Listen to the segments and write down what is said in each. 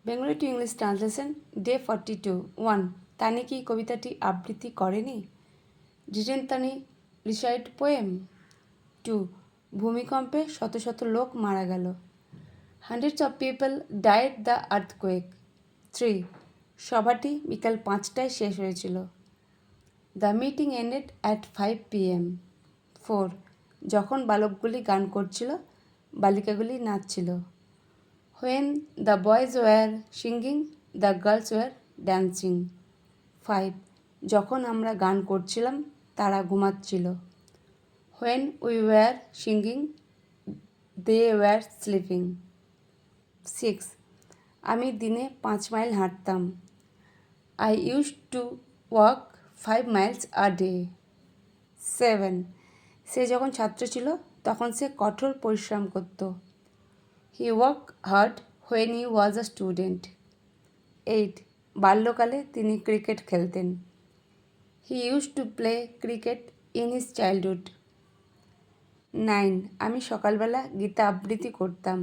Bengali to English translation day 42 1 তানি কি কবিতাটি আবৃত্তি করেনি? Didn't Tani recite poem? 2 ভূমিকম্পে শত শত লোক মারা গেল। Hundreds of people died the earthquake. 3 সভাটি বিকাল 5টায় শেষ হয়েছিল। The meeting ended at 5 PM। 4 যখন বালকগুলি গান করছিল, বালিকাগুলি নাচছিল। When the boys were singing, the girls were dancing. 5 যখন আমরা গান করছিলাম, তারা ঘুমাচ্ছিল। When we were singing, they were sleeping. 6 আমি দিনে 5 মাইল হাঁটতাম। I used to walk 5 miles a day. 7 সে যখন ছাত্র ছিল, তখন সে কঠোর পরিশ্রম করত। He worked hard when he was a student. 8 বাল্যকালে তিনি ক্রিকেট খেলতেন। He used to play cricket in his childhood. 9 আমি সকালবেলা গীতা আবৃত্তি করতাম।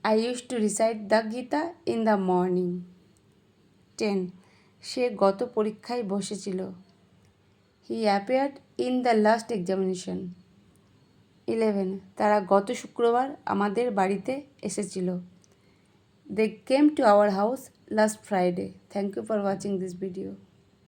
I used to recite the Gita in the morning. 10 সে গত পরীক্ষায় বসেছিল। He appeared in the last examination. 11 তারা গত শুক্রবার আমাদের বাড়িতে এসেছিল। They came to our house last Friday. Thank you for watching this video.